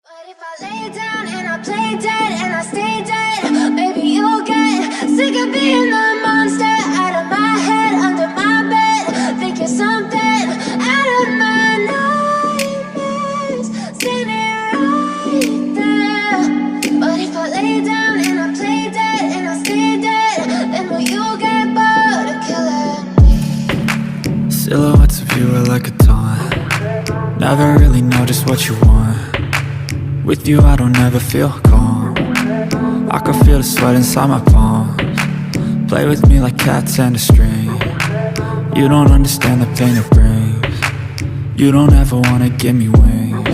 But if I lay down and I play dead and I stay dead, maybe you'll get sick of being the monster out of my head, under my bed, thinking something out of my nightmares, standing right there. But if I lay down and I play dead and I stay dead, then will you get bored of killing me? Silhouettes of you are like a taunt. Never really know just what you want. With you I don't ever feel calm. I can feel the sweat inside my palms. Play with me like cats and a string. You don't understand the pain it brings. You don't ever wanna give me wings.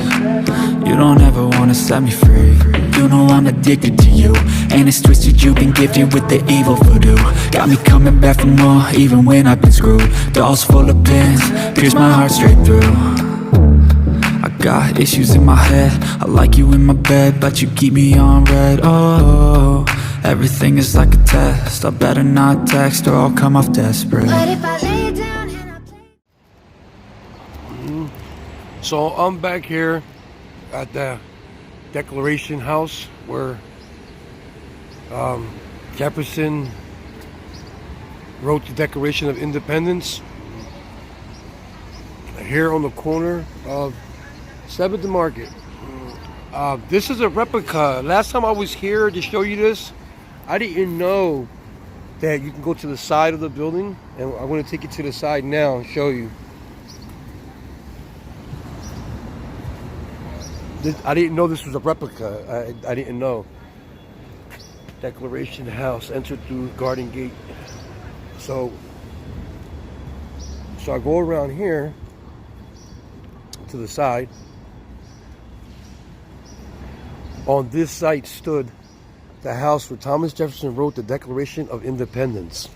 You don't ever wanna set me free. You know I'm addicted to you, and it's twisted, you've been gifted with the evil voodoo. Got me coming back for more, even when I've been screwed. Dolls full of pins, pierce my heart straight through. I got issues in my head, I like you in my bed, but you keep me on red. Oh, everything is like a test, I better not text or I'll come off desperate. But if I lay down and I play. So I'm back here at the Declaration House where Jefferson wrote the Declaration of Independence, here on the corner of 7th and Market. This is a replica. Last time I was here to show you this, I didn't know that you can go to the side of the building, and I'm going to take you to the side now and show you. I didn't know this was a replica. I didn't know. Declaration House, entered through Garden Gate. So I go around here to the side. On this site stood the house where Thomas Jefferson wrote the Declaration of Independence.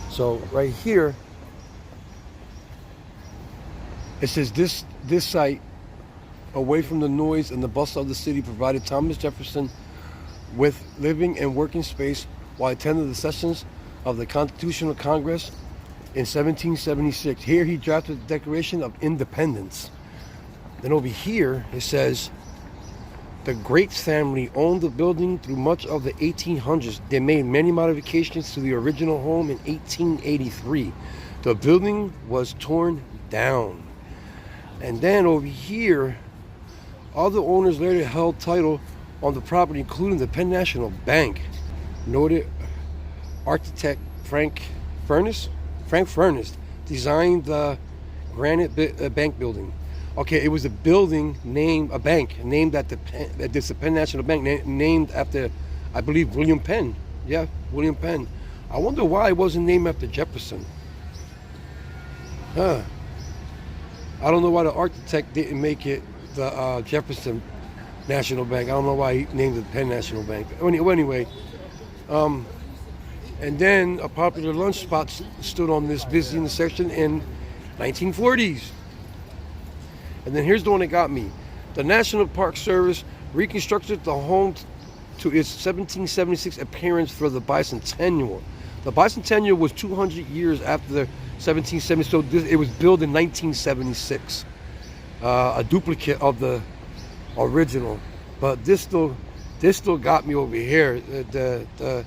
So right here, it says this site, away from the noise and the bustle of the city, provided Thomas Jefferson with living and working space while attending the sessions of the Constitutional Congress in 1776. Here he drafted the Declaration of Independence. Then over here it says, the Grates family owned the building through much of the 1800s. They made many modifications to the original home in 1883. The building was torn down. And then over here, other owners later held title on the property, including the Penn National Bank. Noted architect Frank Furness designed the Granite Bank building. Okay, it was a building named, a bank named at the Penn National Bank, named after, I believe, William Penn. Yeah, William Penn. I wonder why it wasn't named after Jefferson. Huh. I don't know why the architect didn't make it the Jefferson National Bank. I don't know why he named it the Penn National Bank. Anyway, and then a popular lunch spot stood on this busy intersection in 1940s. And then here's the one that got me. The National Park Service reconstructed the home to its 1776 appearance for the bicentennial. The bicentennial was 200 years after the 1770, so it was built in 1976. A duplicate of the original. But this still got me over here. The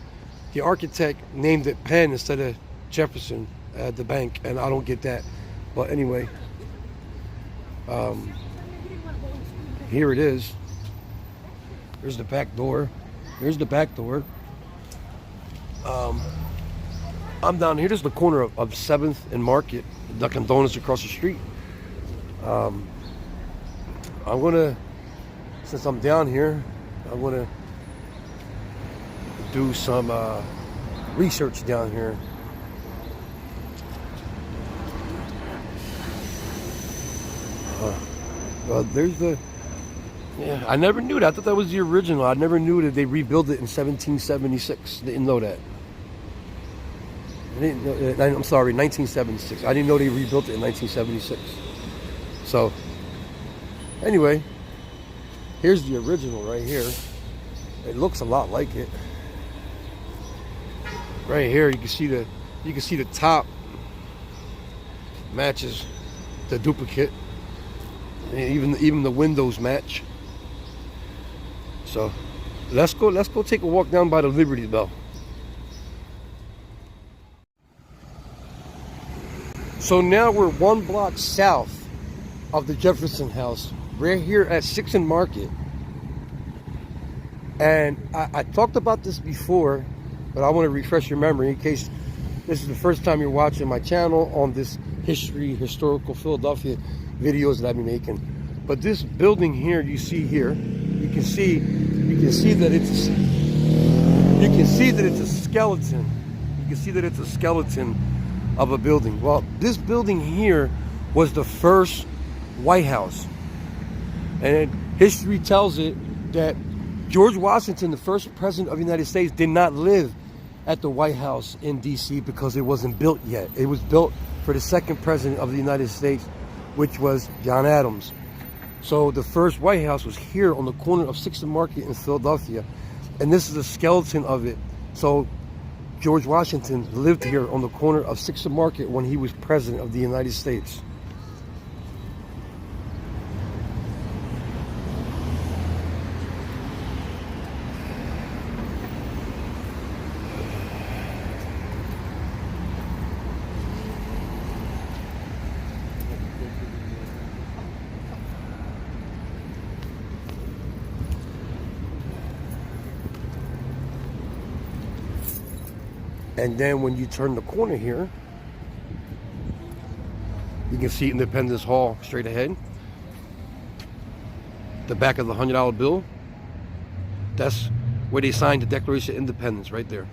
architect named it Penn instead of Jefferson at the bank, and I don't get that. But anyway, here it is. There's the back door. There's the back door. I'm down here. This is the corner of 7th and Market, Dunkin' Donuts across the street. I'm gonna, since I'm down here, I'm gonna do some research down here. There's the, yeah, I never knew that. I thought that was the original. I never knew that they rebuilt it in 1776. Didn't know that. I didn't know, I'm sorry, 1976. I didn't know they rebuilt it in 1976. So, anyway, here's the original right here. It looks a lot like it. Right here, you can see the top matches the duplicate. And even the windows match. So let's go take a walk down by the Liberty Bell. So now we're 1 block south of the Jefferson House. We're here at 6th and Market. And I talked about this before, but I want to refresh your memory in case this is the first time you're watching my channel on this historical Philadelphia videos that I've been making. But this building here, you see here, you can see that it's a skeleton. You can see that it's a skeleton of a building. Well, this building here was the first White House. And history tells it that George Washington, the first president of the United States, did not live at the White House in DC because it wasn't built yet. It was built for the second president of the United States, which was John Adams. So the first White House was here on the corner of 6th and Market in Philadelphia. And this is a skeleton of it. So George Washington lived here on the corner of 6th and Market when he was president of the United States. And then when you turn the corner here, you can see Independence Hall straight ahead. The back of the $100 bill. That's where they signed the Declaration of Independence, right there.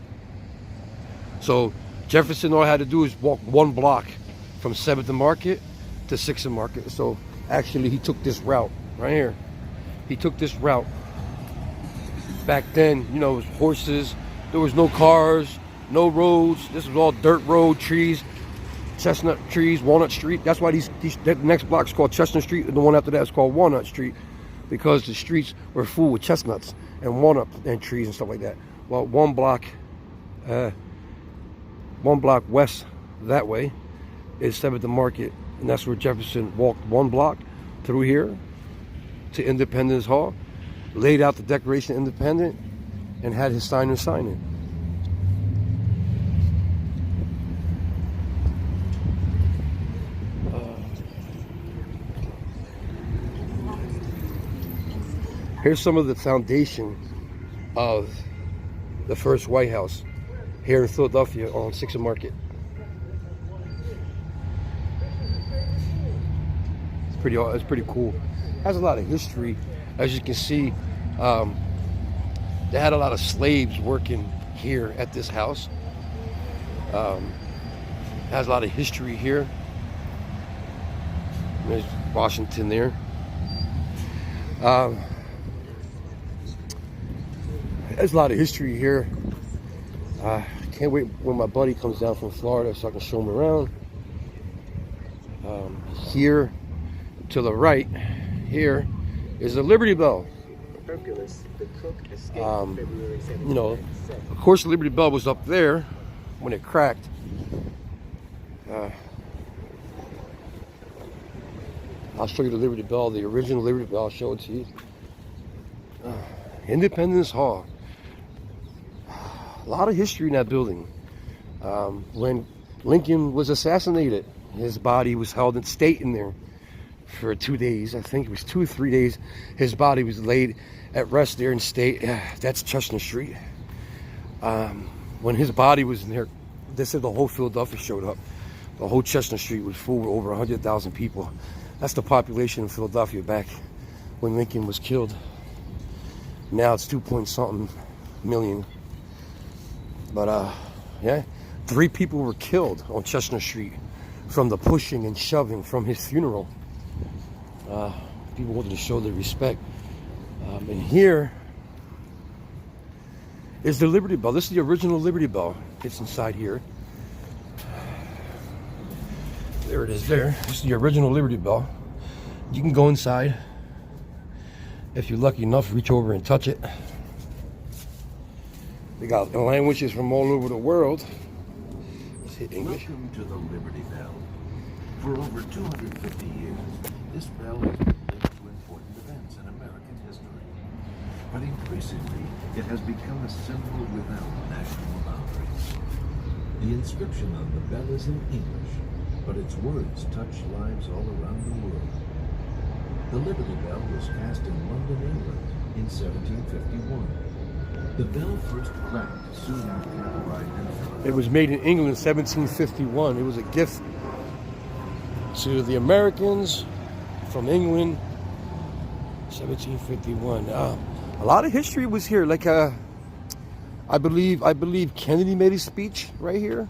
So Jefferson, all I had to do is walk 1 block from 7th and Market to 6th and Market. So actually he took this route right here. He took this route. Back then, you know, it was horses. There was no cars. No roads. This was all dirt road, trees, chestnut trees, Walnut Street. That's why that next block is called Chestnut Street, and the one after that is called Walnut Street, because the streets were full with chestnuts and walnut and trees and stuff like that. Well, 1 block west that way is 7th and Market, and that's where Jefferson walked 1 block through here to Independence Hall, laid out the Declaration of Independence, and had his signers sign it. Here's some of the foundation of the first White House here in Philadelphia on 6th and Market. It's pretty cool. It has a lot of history. As you can see, they had a lot of slaves working here at this house. It has a lot of history here. There's Washington there. There's a lot of history here. Can't wait when my buddy comes down from Florida so I can show him around. Here to the right, here is the Liberty Bell. You know, of course the Liberty Bell was up there when it cracked. I'll show you the Liberty Bell, the original Liberty Bell. I'll show it to you. Independence Hall. A lot of history in that building. When Lincoln was assassinated, his body was held in state in there for 2 days. I think it was 2 or 3 days. His body was laid at rest there in state. That's Chestnut Street. When his body was in there, they said the whole Philadelphia showed up. The whole Chestnut Street was full with over 100,000 people. That's the population in Philadelphia back when Lincoln was killed. Now it's 2-point-something million. But yeah, 3 people were killed on Chestnut Street from the pushing and shoving from his funeral. People wanted to show their respect. And here is the Liberty Bell. This is the original Liberty Bell. It's inside here. There it is there. This is the original Liberty Bell. You can go inside. If you're lucky enough, reach over and touch it. They got languages from all over the world. Let's hit English. Welcome to the Liberty Bell. For over 250 years, this bell has been but increasingly it has become a symbol without national boundaries. The inscription on the bell is in English, but its words touch lives all around the world. The Liberty Bell was cast in London, England in 1751. The bell first cracked soon after it arrived in Philadelphia. It was made in England in 1751. It was a gift to the Americans from England. 1751. A lot of history was here. Like I believe Kennedy made his speech right here.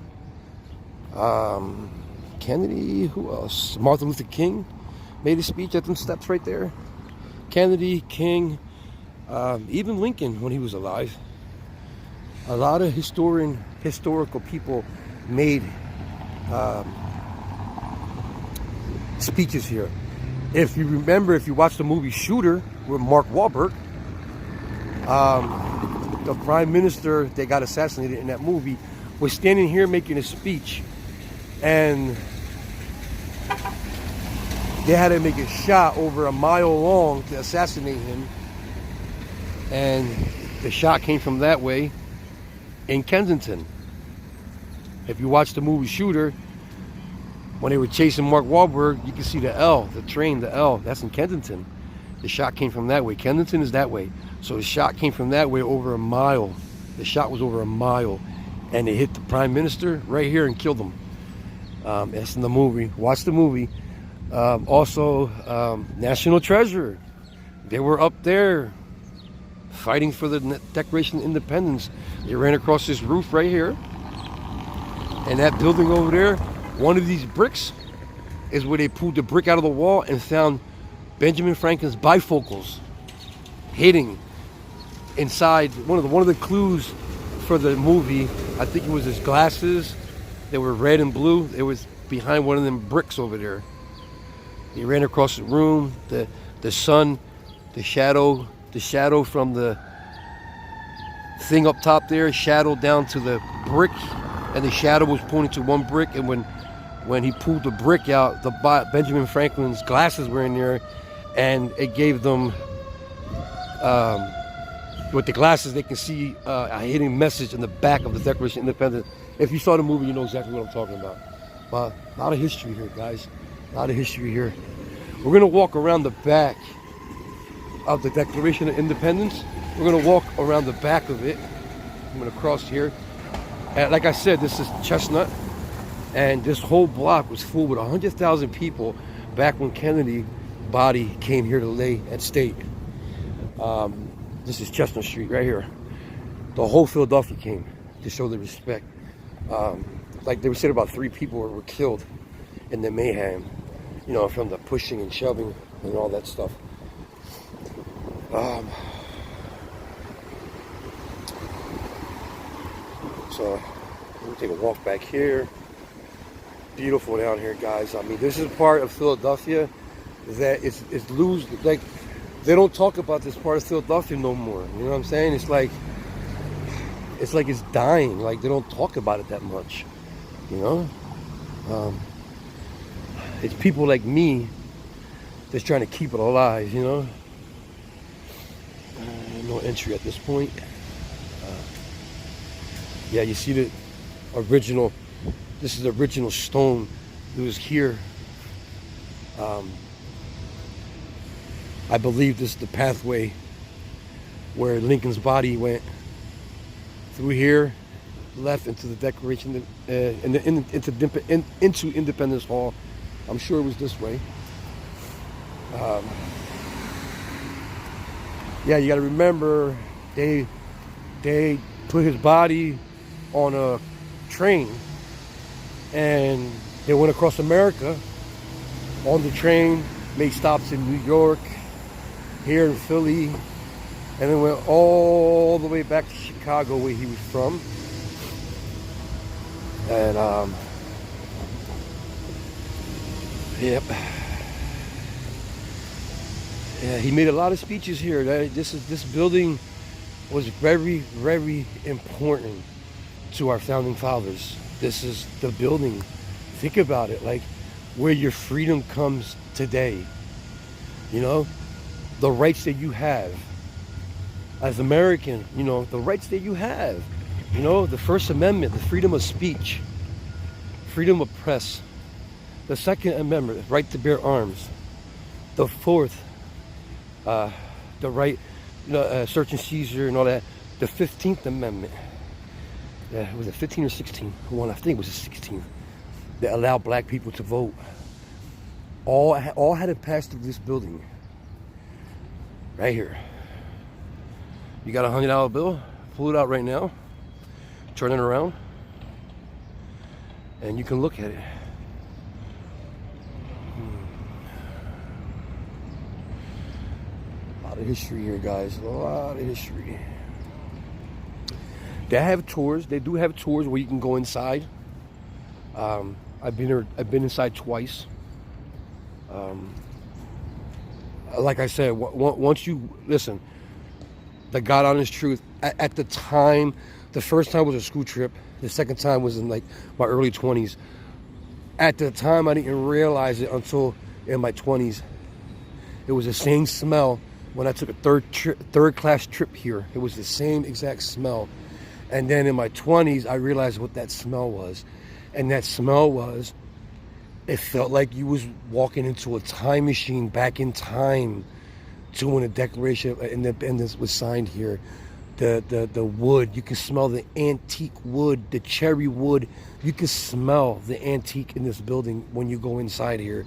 Kennedy, who else? Martin Luther King made his speech at them steps right there. Kennedy, King, even Lincoln when he was alive. A lot of historical people made speeches here. If you remember, if you watched the movie Shooter with Mark Wahlberg, the prime minister that got assassinated in that movie was standing here making a speech, and they had to make a shot over a mile long to assassinate him, and the shot came from that way in Kensington. If you watch the movie Shooter, when they were chasing Mark Wahlberg, you can see the L, the train, the L, that's in Kensington. The shot came from that way. Kensington is that way. So the shot came from that way over a mile. The shot was over a mile, and it hit the prime minister right here and killed him. That's in the movie. Watch the movie. Also, National Treasure. They were up there fighting for the Declaration of Independence. They ran across this roof right here. And that building over there, one of these bricks is where they pulled the brick out of the wall and found Benjamin Franklin's bifocals hidden inside. One of the clues for the movie, I think it was his glasses. They were red and blue. It was behind one of them bricks over there. He ran across the room. The sun, the shadow from the thing up top there shadowed down to the brick, and the shadow was pointing to one brick. And when he pulled the brick out, Benjamin Franklin's glasses were in there, and it gave them, with the glasses, they can see a hidden message in the back of the Declaration of Independence. If you saw the movie, you know exactly what I'm talking about. But a lot of history here, guys. A lot of history here. We're going to walk around the back of the Declaration of Independence. We're going to walk around the back of it. I'm going to cross here. And like I said, this is Chestnut. And this whole block was full with 100,000 people back when Kennedy's body came here to lay at state. This is Chestnut Street right here. The whole Philadelphia came to show their respect. Like they were saying, about 3 people were killed in the mayhem, you know, from the pushing and shoving and all that stuff. So let me take a walk back here. Beautiful down here, guys. I mean, this is part of Philadelphia that it's lose. Like, they don't talk about this part of Philadelphia no more. You know what I'm saying? It's like it's dying. Like, they don't talk about it that much. You know? It's people like me that's trying to keep it alive, you know? No entry at this point. Yeah, you see the original. This is the original stone that was here. I believe this is the pathway where Lincoln's body went through here, left into the Declaration, into Independence Hall. I'm sure it was this way. Yeah, you got to remember they put his body on a train, and they went across America on the train, made stops in New York, here in Philly, and then went all the way back to Chicago where he was from. And yep. Yeah, he made a lot of speeches here. This building was very, very important to our founding fathers. This is the building. Think about it, like where your freedom comes today. You know, the rights that you have as American, you know, the rights that you have. You know, the First Amendment, the freedom of speech, freedom of press. The Second Amendment, the right to bear arms. The Fourth, the right, you know, search and seizure and all that. The 15th Amendment, was it 15 or 16? One, I think it was the 16th, that allowed black people to vote. All had to pass through this building. Right here. You got a $100 bill? Pull it out right now. Turn it around. And you can look at it. A lot of history here, guys. A lot of history. They have tours. They do have tours where you can go inside. I've been inside twice. Like I said, once you listen, the God honest truth. At the time, the first time was a school trip. The second time was in like my early 20s. At the time, I didn't realize it until in my 20s. It was the same smell when I took a third class trip here. It was the same exact smell. And then in my 20s, I realized what that smell was. And that smell was, it felt like you was walking into a time machine back in time to when the Declaration of Independence was signed here. The wood, you can smell the antique wood, the cherry wood. You can smell the antique in this building when you go inside here.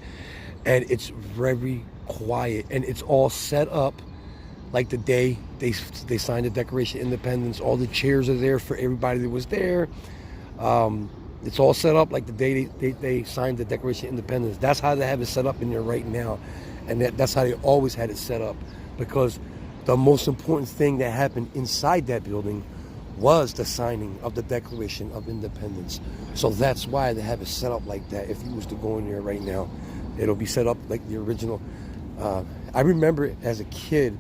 And it's very quiet. And it's all set up like the day they signed the Declaration of Independence. All the chairs are there for everybody that was there. It's all set up like the day they signed the Declaration of Independence. That's how they have it set up in there right now. And that's how they always had it set up. Because the most important thing that happened inside that building was the signing of the Declaration of Independence. So that's why they have it set up like that. If you was to go in there right now, it'll be set up like the original. I remember as a kid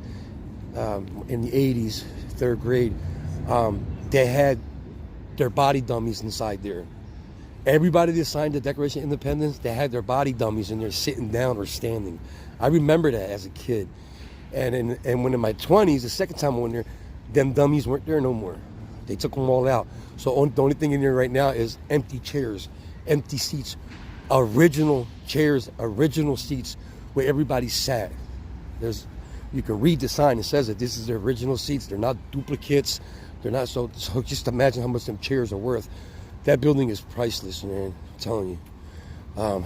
in the 80s, third grade, they had their body dummies inside there. Everybody that signed the Declaration of Independence, they had their body dummies in there sitting down or standing. I remember that as a kid. And when in my 20s, the second time I went there, them dummies weren't there no more. They took them all out. So the only thing in there right now is empty chairs, empty seats, original chairs, original seats where everybody sat. You can read the sign. It says that this is the original seats. They're not duplicates. They're not so just imagine how much them chairs are worth. That building is priceless, man. I'm telling you.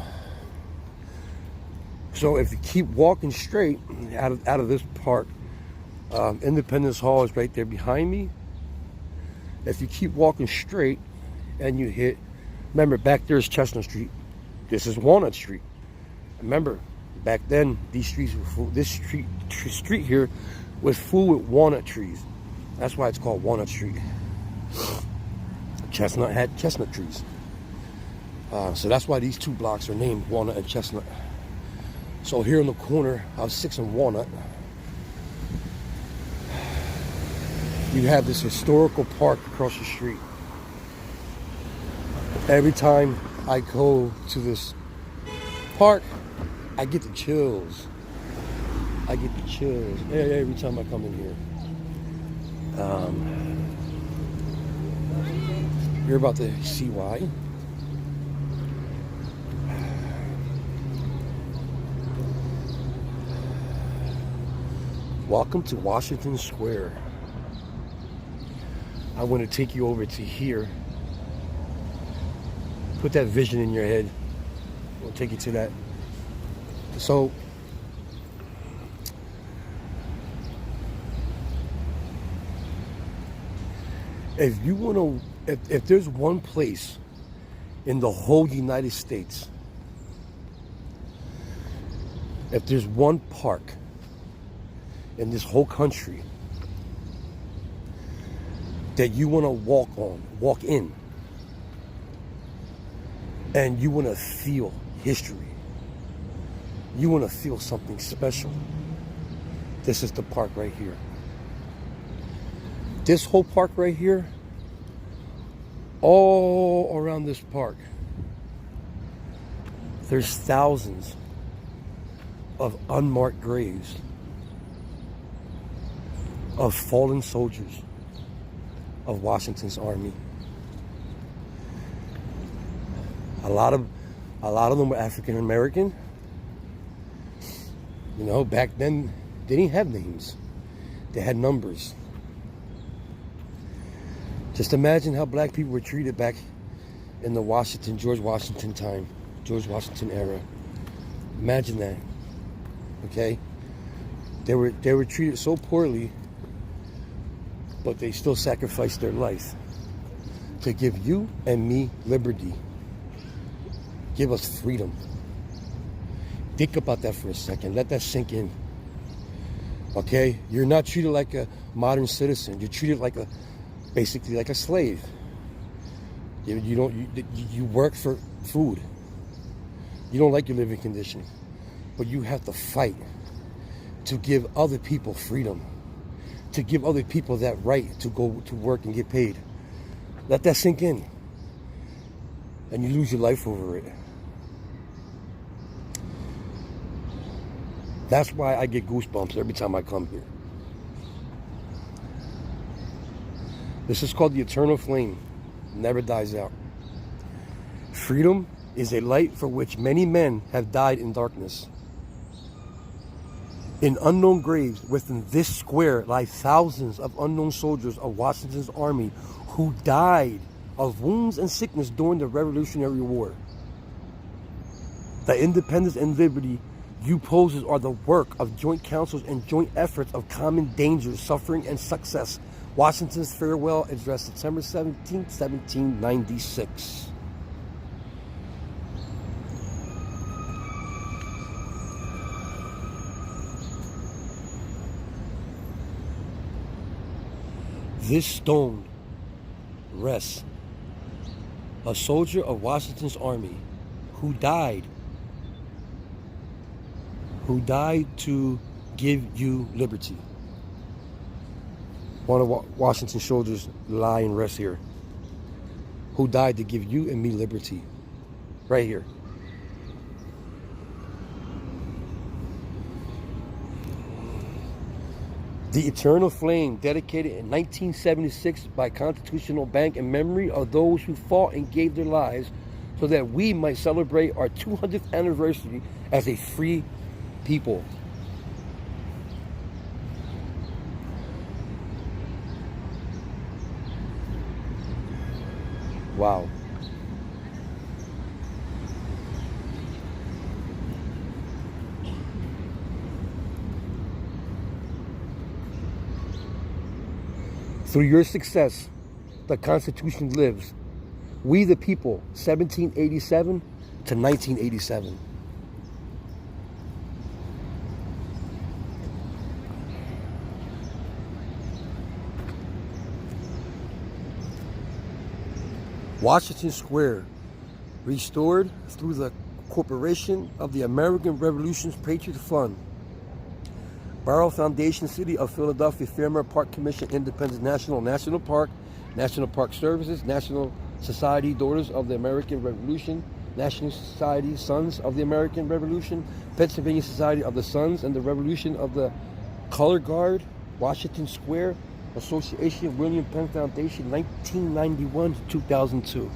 So if you keep walking straight out of this park, Independence Hall is right there behind me. If you keep walking straight and you hit, remember back there is Chestnut Street. This is Walnut Street. Remember, back then these streets were full. This street here was full with walnut trees. That's why it's called Walnut Street. Chestnut had chestnut trees. So that's why these two blocks are named Walnut and Chestnut. So here in the corner of 6th and Walnut, you have this historical park across the street. Every time I go to this park, I get the chills. I get the chills every time I come in here. You're about to see why. Welcome to Washington Square. I want to take you over to here. Put that vision in your head. We'll take you to that. So, if you want to, if there's one place in the whole United States, if there's one park in this whole country that you want to walk in, and you want to feel history, you want to feel something special, this is the park right here. This whole park right here, all around this park, there's thousands of unmarked graves. of fallen soldiers of Washington's army. A lot of them were African American. You know, back then they didn't have names. They had numbers. Just imagine how black people were treated back in the George Washington time, George Washington era. Imagine that. Okay? They were treated so poorly, but they still sacrificed their life to give you and me liberty. Give us freedom. Think about that for a second. Let that sink in. Okay? You're not treated like a modern citizen. You're treated like basically like a slave. You work for food. You don't like your living condition, but you have to fight to give other people freedom, to give other people that right to go to work and get paid. Let that sink in, and you lose your life over it. That's why I get goosebumps every time I come here. This is called the eternal flame. Never dies out. Freedom is a light for which many men have died in darkness. In unknown graves within this square lie thousands of unknown soldiers of Washington's army who died of wounds and sickness during the Revolutionary War. The independence and liberty you poses are the work of joint councils and joint efforts of common dangers, suffering, and success. Washington's farewell address, September 17, 1796. This stone rests a soldier of Washington's army who died to give you liberty. One of Washington's soldiers lie and rest here, who died to give you and me liberty. Right here. The eternal flame, dedicated in 1976 by Constitutional Bank in memory of those who fought and gave their lives so that we might celebrate our 200th anniversary as a free people. Wow. Through your success, the Constitution lives. We the people, 1787 to 1987. Washington Square, restored through the Corporation of the American Revolution's Patriot Fund. Barrow Foundation, City of Philadelphia, Fairmont Park Commission, Independence National Park, National Park Services, National Society, Daughters of the American Revolution, National Society, Sons of the American Revolution, Pennsylvania Society of the Sons and the Revolution of the Color Guard, Washington Square, Association William Penn Foundation, 1991 to 2002.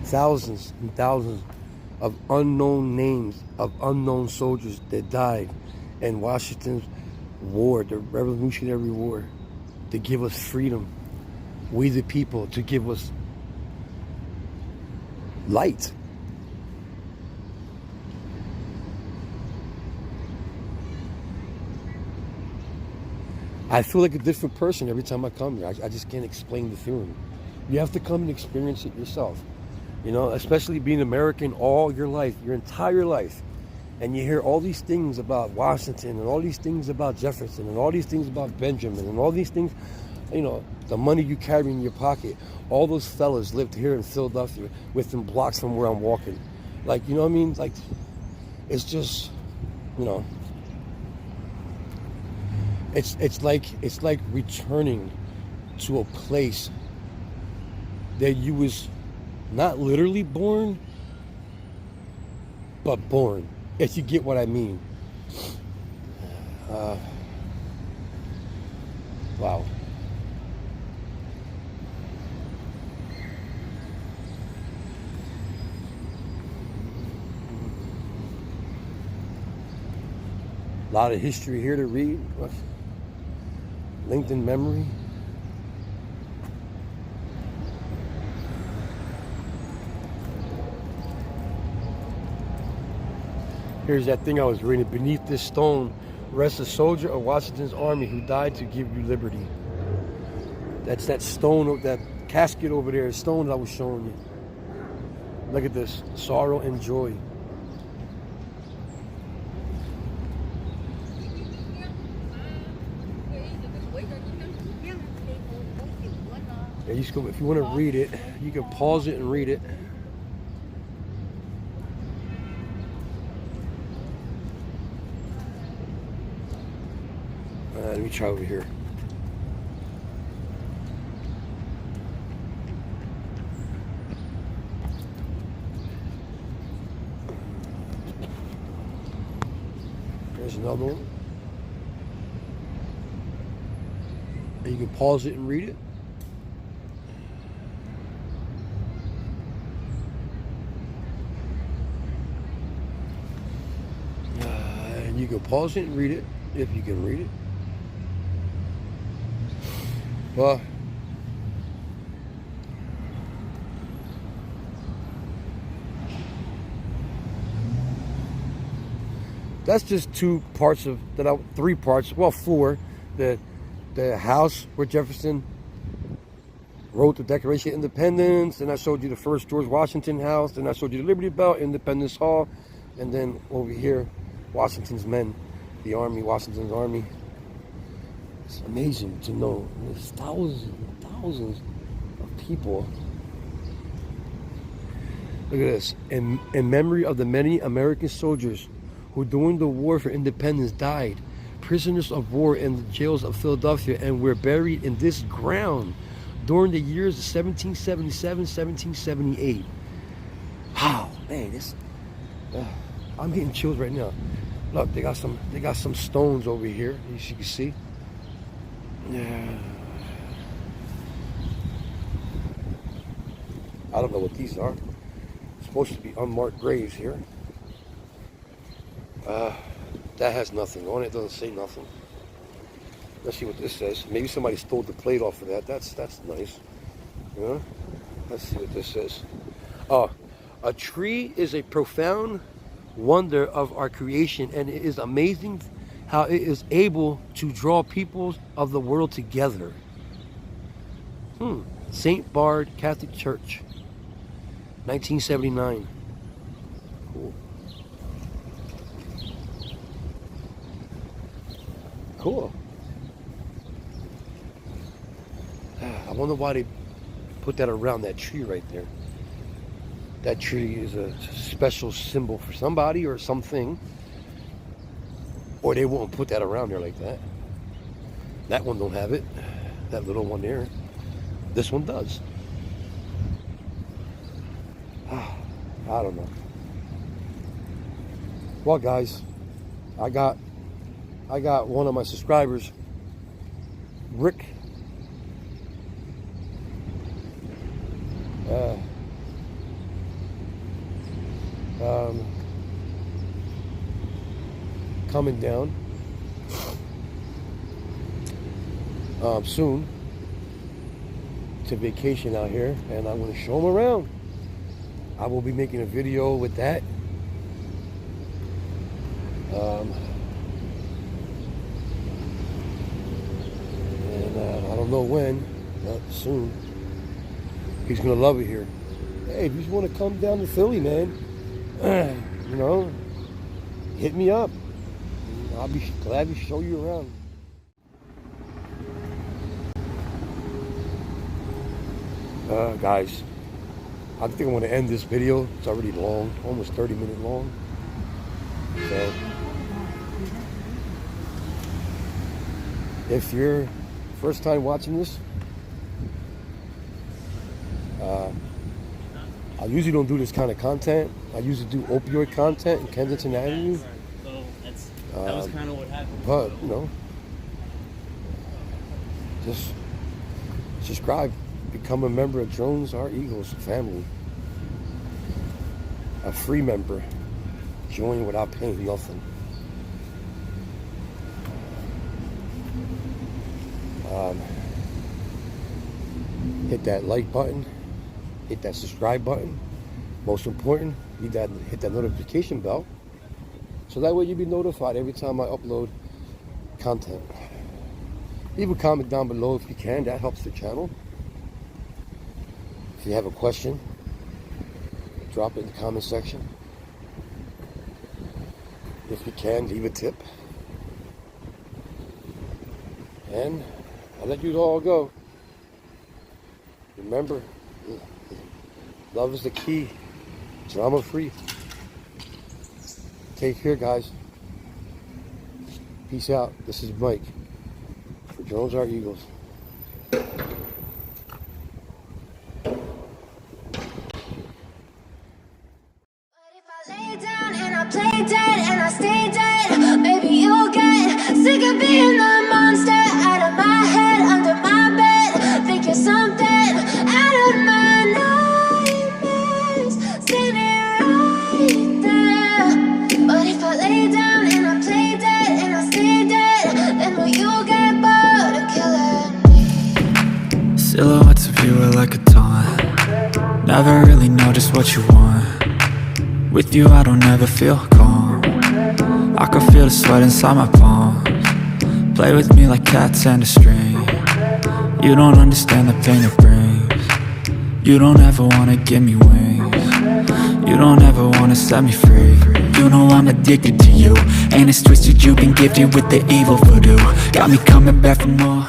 Thousands and thousands of unknown names of unknown soldiers that died in Washington's war, the Revolutionary War, to give us freedom. We the people, to give us light. I feel like a different person every time I come here. I just can't explain the feeling. You have to come and experience it yourself. You know, especially being American all your life, your entire life. And you hear all these things about Washington and all these things about Jefferson and all these things about Benjamin and all these things, you know, the money you carry in your pocket. All those fellas lived here in Philadelphia within blocks from where I'm walking. Like, you know what I mean? Like, it's just, you know, it's like returning to a place that you was not literally born, but born, if you get what I mean. Wow. A lot of history here to read. Linked in memory. Here's that thing I was reading. Beneath this stone rests a soldier of Washington's army who died to give you liberty. That's that stone, that casket over there, stone that I was showing you. Look at this. Sorrow and joy. Yeah, you can, if you want to read it, you can pause it and read it. Let me try over here. There's another one. And you can pause it and read it. And you can pause it and read it if you can read it. Well, that's just two parts of that. Three parts. Well, four. The house where Jefferson wrote the Declaration of Independence. Then I showed you the first George Washington house. Then I showed you the Liberty Bell, Independence Hall, and then over here, Washington's men, the army, Washington's army. It's amazing to know there's thousands and thousands of people. Look at this. In memory of the many American soldiers who during the war for independence died, prisoners of war in the jails of Philadelphia, and were buried in this ground during the years of 1777, 1778. Wow, man, this I'm getting chills right now. Look, they got some stones over here, as you can see. Yeah. I don't know what these are. It's supposed to be unmarked graves here. That has nothing on it. Doesn't say nothing. Let's see what this says. Maybe somebody stole the plate off of that. That's nice. Yeah. Let's see what this says. A tree is a profound wonder of our creation, and it is amazing how it is able to draw peoples of the world together. St. Bard Catholic Church, 1979. Cool. Cool. I wonder why they put that around that tree right there. That tree is a special symbol for somebody or something. Or they won't put that around there like that. That one don't have it. That little one there. This one does. I don't know. Well, guys, I got one of my subscribers, Rick. Coming down soon to vacation out here, and I'm going to show him around. I will be making a video with that. And I don't know when, but soon. He's going to love it here. Hey, if you just want to come down to Philly, man, you know, hit me up. I'll be glad to show you around. Guys, I think I'm going to end this video. It's already long, almost 30 minutes long. So, If you're first time watching this, I usually don't do this kind of content. I usually do opioid content in Kensington Avenue. So that was kind of what happened. But, you know, just subscribe, become a member of Drones Are Eagles family. A free member. Join without paying nothing. Hit that like button. Hit that subscribe button. Most important, hit that notification bell. So that way you'll be notified every time I upload content. Leave a comment down below if you can. That helps the channel. If you have a question, drop it in the comment section. If you can, leave a tip. And I'll let you all go. Remember, love is the key. Drama free. Take care, guys. Peace out. This is Mike for Drones Are Eagles. But if I lay down and I play dead and I stay dead, maybe you'll get sick of being the monster out of my head, under my bed, thinking something out of my nightmares, standing right there. But if I lay down and I play dead and I stay dead, then will you get bored of killing me? Silhouettes of you are like a taunt. Never really know just what you want. With you I don't ever feel calm. I can feel the sweat inside my palms. Play with me like cats and a string. You don't understand the pain it brings. You don't ever wanna give me wings. You don't ever wanna set me free. You know I'm addicted to you, and it's twisted, you've been gifted with the evil voodoo. Got me coming back for more.